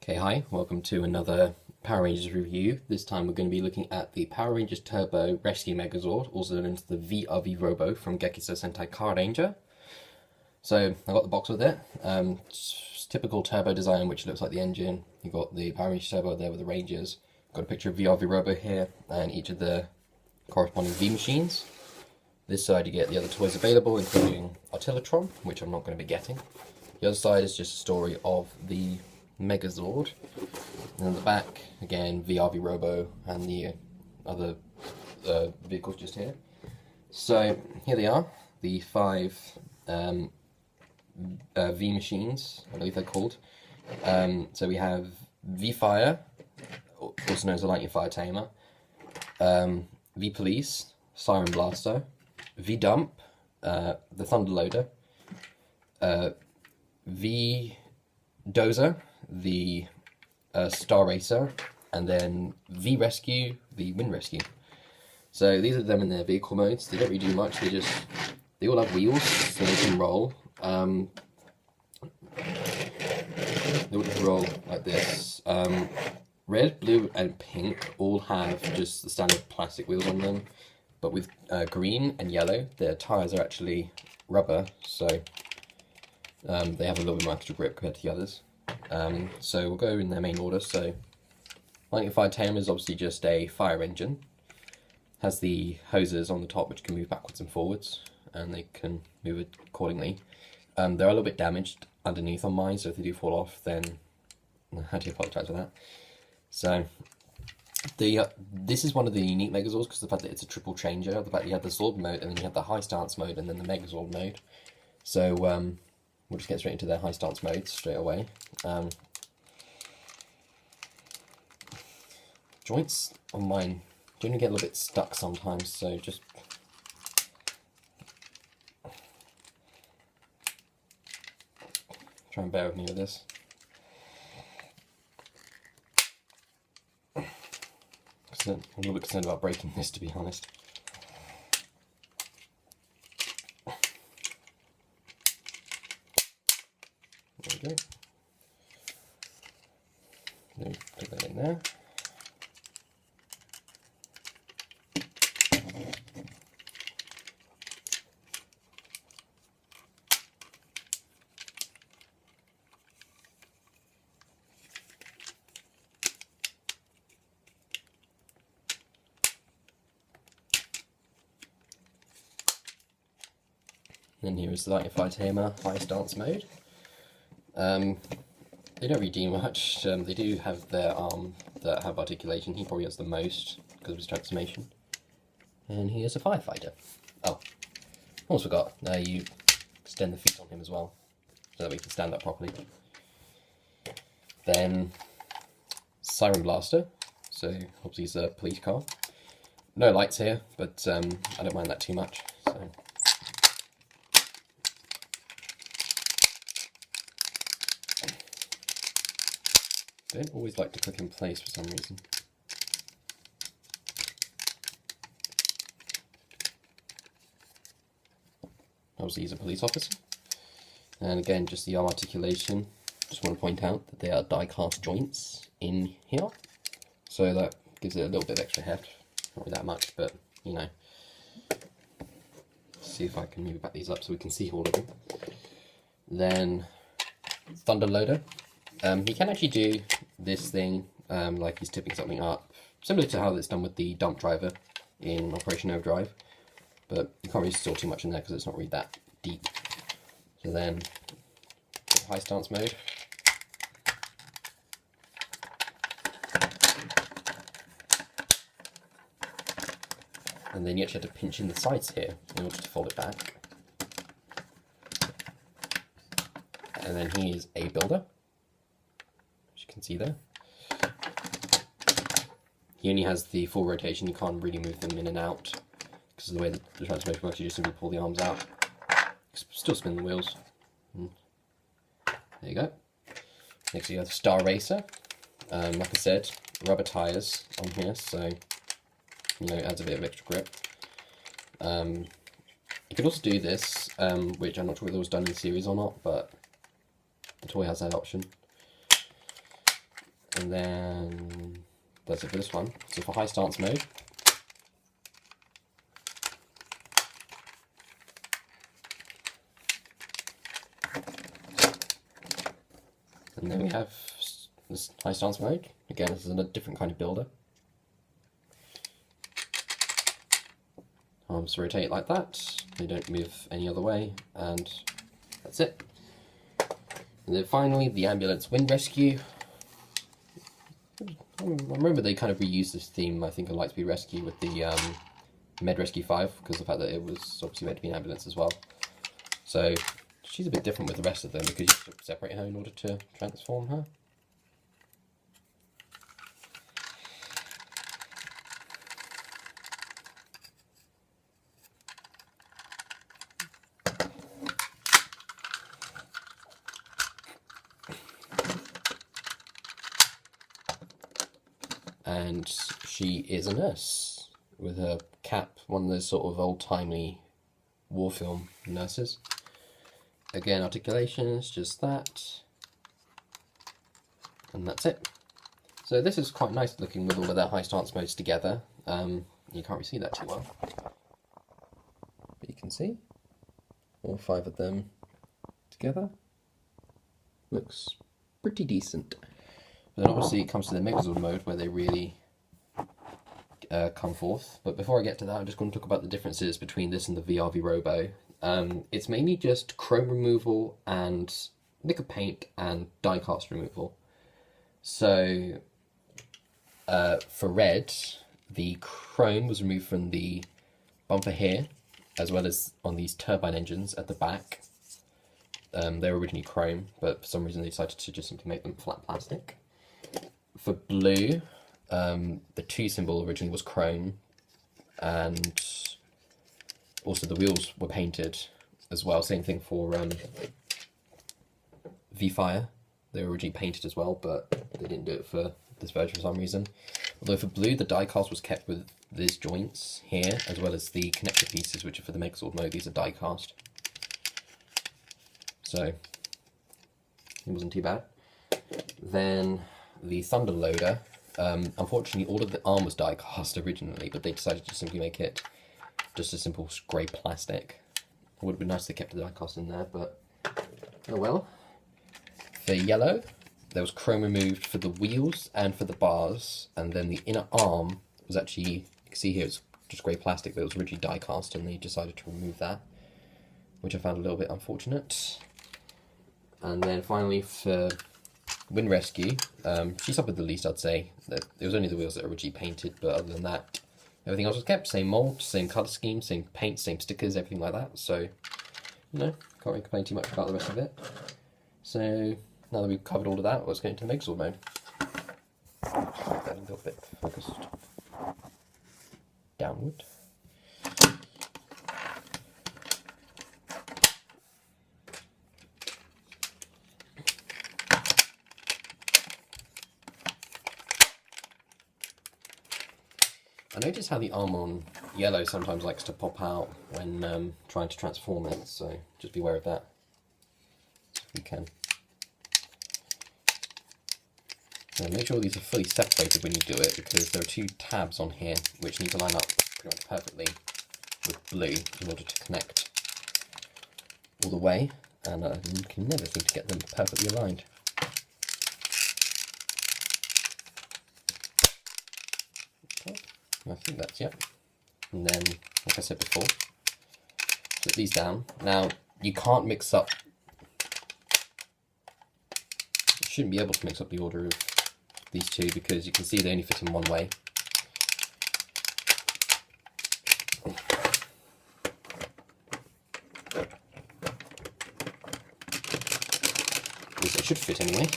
Okay, hi, welcome to another Power Rangers review. This time we're going to be looking at the Power Rangers Turbo Rescue Megazord, also known as the VRV Robo from Gekiso Sentai Car Ranger. So, I got the box with it. Typical turbo design, which looks like the engine. You've got the Power Rangers Turbo there with the Rangers. Got a picture of VRV Robo here, and each of the corresponding V machines. This side you get the other toys available, including Artillotron, which I'm not going to be getting. The other side is just a story of the Megazord. And on the back, again, VRV Robo and the other vehicles just here. So here they are, the five V machines, I believe they're called. So we have V-Fire, also known as the Lightning Fire Tamer, V-Police, Siren Blaster, V-Dump, the Thunder Loader, V-Dozer, the Star Racer, and then V-Rescue, the Wind Rescue. So these are them in their vehicle modes. They don't really do much, they all have wheels, so they can roll. They would roll like this. Red, blue, and pink all have just the standard plastic wheels on them, but with green and yellow, their tyres are actually rubber, so they have a little bit more extra grip compared to the others. So we'll go in their main order. So Lightning Fire Tamer is obviously just a fire engine. Has the hoses on the top which can move backwards and forwards, and they can move it accordingly. They're a little bit damaged underneath on mine, so if they do fall off, then I had to apologise for that. So this is one of the unique Megazords because of the fact that it's a triple changer. The fact that you have the Zord mode, and then you have the high stance mode, and then the Megazord mode. So we'll just get straight into their high stance modes straight away. Joints on mine generally get a little bit stuck sometimes, so just try and bear with me with this. I'm a little bit concerned about breaking this, to be honest. There we go. Then put that in there. Then here is the Lightning Fire Tamer high stance mode. They don't really do much. They do have their arm that have articulation. He probably has the most because of his transformation. And he is a firefighter. Oh, almost forgot. You extend the feet on him as well, so that we can stand up properly. Then Siren Blaster. So obviously he's a police car. No lights here, but I don't mind that too much. So. I don't always like to click in place for some reason. Obviously he's a police officer. And again, just the arm articulation. Just want to point out that they are die-cast joints in here. So that gives it a little bit of extra heft. Not really that much, but you know. See if I can move back these up so we can see all of them. Then Thunder Loader. He can actually do this thing, like he's tipping something up, similar to how it's done with the dump driver in Operation Overdrive, but you can't really store too much in there because it's not really that deep. So then, high stance mode. And then you actually have to pinch in the sides here in order to fold it back. And then he is a builder. You can see there. He only has the full rotation, you can't really move them in and out because of the way that the transformation works. You just simply pull the arms out, still spin the wheels. There you go. Next you have Star Racer. Like I said, rubber tyres on here, so you know it adds a bit of extra grip. You could also do this, which I'm not sure whether it was done in the series or not, but the toy has that option. And then that's it for this one. So for high stance mode, and then we have this high stance mode. Again, this is a different kind of builder. Arms rotate like that, they don't move any other way, and that's it. And then finally, the ambulance wind rescue. I remember they kind of reused this theme, I think, of Lightspeed Rescue with the Med Rescue 5, because of the fact that it was obviously meant to be an ambulance as well. So she's a bit different with the rest of them because you have to separate her in order to transform her. And she is a nurse with her cap, one of those sort of old-timey war film nurses. Again, articulations, just that. And that's it. So this is quite nice looking with all of their high stance modes together. You can't really see that too well, but you can see all 5 of them together. Looks pretty decent. But then obviously it comes to the Megazord mode where they really come forth. But before I get to that, I'm just going to talk about the differences between this and the VRV Robo. It's mainly just chrome removal and liquid paint and die cast removal. So for red, the chrome was removed from the bumper here, as well as on these turbine engines at the back. They were originally chrome, but for some reason they decided to just simply make them flat plastic. For blue, the 2 symbol originally was chrome, and also the wheels were painted as well. Same thing for V-Fire. They were originally painted as well, but they didn't do it for this version for some reason. Although for blue, the die cast was kept with these joints here, as well as the connector pieces, which are for the Megazord mode. These are die cast. So, it wasn't too bad. Then the Thunder Loader, unfortunately all of the arm was die cast originally, but they decided to simply make it just a simple grey plastic. It would have been nice if they kept the die cast in there, but oh well. For yellow, there was chrome removed for the wheels and for the bars, and then the inner arm was actually, you can see here it's just grey plastic, but it was originally die cast and they decided to remove that, which I found a little bit unfortunate. And then finally for Wind Rescue, she suffered the least, I'd say. It was only the wheels that were originally painted, but other than that, everything else was kept. Same mould, same colour scheme, same paint, same stickers, everything like that. So, you know, can't really complain too much about the rest of it. So, now that we've covered all of that, let's get into Megazord mode. Make that a little bit focused downward. I notice how the arm on yellow sometimes likes to pop out when trying to transform it, so just be aware of that if you can. Now make sure these are fully separated when you do it, because there are 2 tabs on here which need to line up pretty much perfectly with blue in order to connect all the way, and you can never seem to get them perfectly aligned. Okay. I think that's, yeah. And then, like I said before, put these down. Now, you can't mix up, you shouldn't be able to mix up the order of these 2, because you can see they only fit in one way. At least it should fit anyway.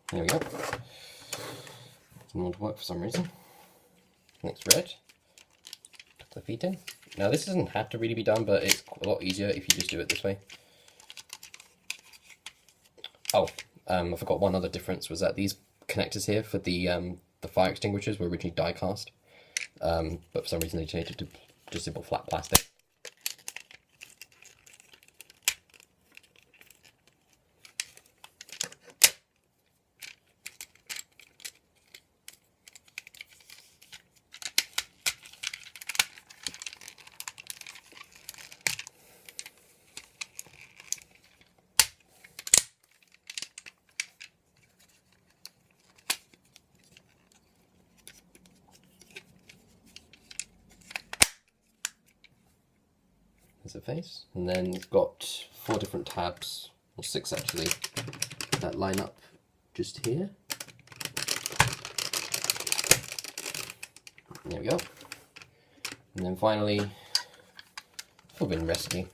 There we go. Doesn't want to work for some reason. Next red. Tuck the feet in. Now this doesn't have to really be done, but it's a lot easier if you just do it this way. Oh, I forgot one other difference was that these connectors here for the fire extinguishers were originally die cast. but for some reason they changed it to just simple flat plastic. There's a face, and then you've got 4 different tabs, or 6 actually, that line up just here. There we go. And then finally, Forbidden Rescue.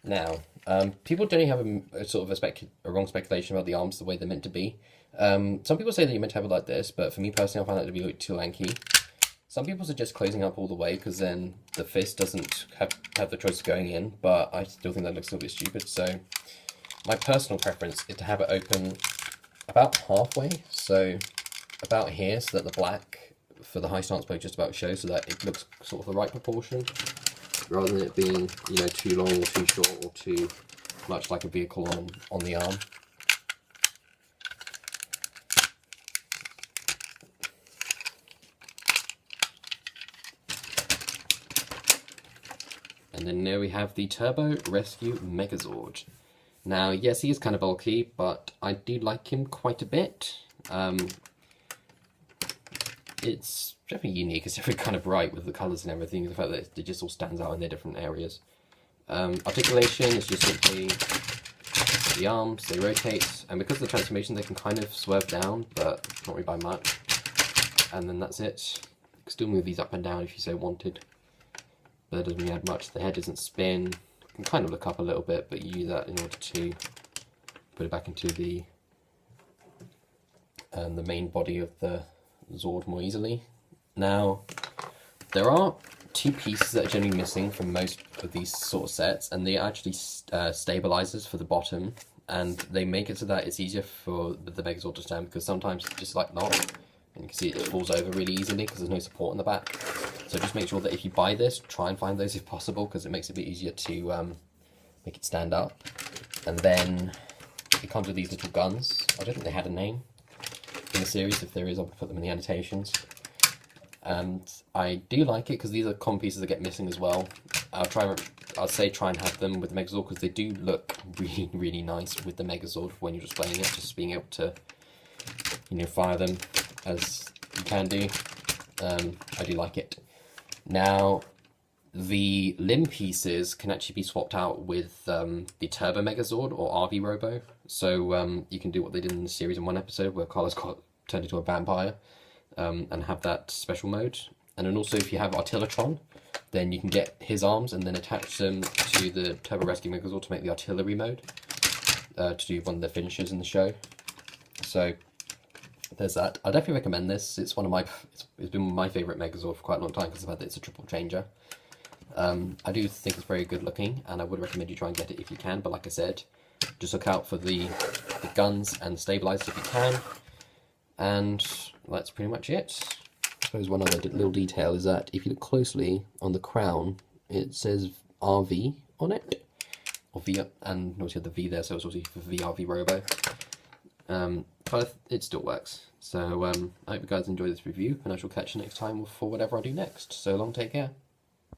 Now, people generally have a sort of a wrong speculation about the arms the way they're meant to be. Some people say that you're meant to have it like this, but for me personally, I find that to be too lanky. Some people suggest closing up all the way because then the fist doesn't have the choice of going in, but I still think that looks a little bit stupid. So my personal preference is to have it open about halfway, so about here, so that the black for the high stance mode just about shows, so that it looks sort of the right proportion, rather than it being, you know, too long or too short or too much like a vehicle on the arm. And then there we have the Turbo Rescue Megazord. Now, yes, he is kind of bulky, but I do like him quite a bit. It's definitely unique, it's definitely kind of bright with the colours and everything, the fact that it just all stands out in their different areas. Articulation is just simply the arms, they rotate, and because of the transformation they can kind of swerve down, but not really by much. And then that's it. You can still move these up and down if you so wanted, but that doesn't really add much. The head doesn't spin, you can kind of look up a little bit, but you use that in order to put it back into the main body of the Zord more easily. Now, there are 2 pieces that are generally missing from most of these sort of sets, and they are actually stabilizers for the bottom, and they make it so that it's easier for the Megazord to stand, because sometimes it's just like not, and you can see it falls over really easily because there's no support in the back. So just make sure that if you buy this, try and find those if possible, because it makes it a bit easier to make it stand up. And then it comes with these little guns. I don't think they had a name in the series. If there is, I'll put them in the annotations. And I do like it because these are common pieces that get missing as well. I'd say try and have them with the Megazord because they do look really, really nice with the Megazord when you're just playing it. Just being able to, you know, fire them as you can do. I do like it. Now, the limb pieces can actually be swapped out with the Turbo Megazord or RV Robo. So you can do what they did in the series in one episode where Carlos got turned into a vampire. And have that special mode. And then also if you have Artillatron, then you can get his arms and then attach them to the Turbo Rescue Megazord to make the artillery mode, to do one of the finishes in the show. So there's that. I definitely recommend this. It's been my favourite Megazord for quite a long time because of the fact that it's a triple changer. I do think it's very good looking, and I would recommend you try and get it if you can, but like I said, just look out for the guns and stabilizers if you can. And that's pretty much it. I suppose one other little detail is that if you look closely on the crown, it says RV on it, or V, and obviously the V there, so it's obviously for VRV Robo. But it still works. So I hope you guys enjoy this review, and I shall catch you next time for whatever I do next. So long, take care.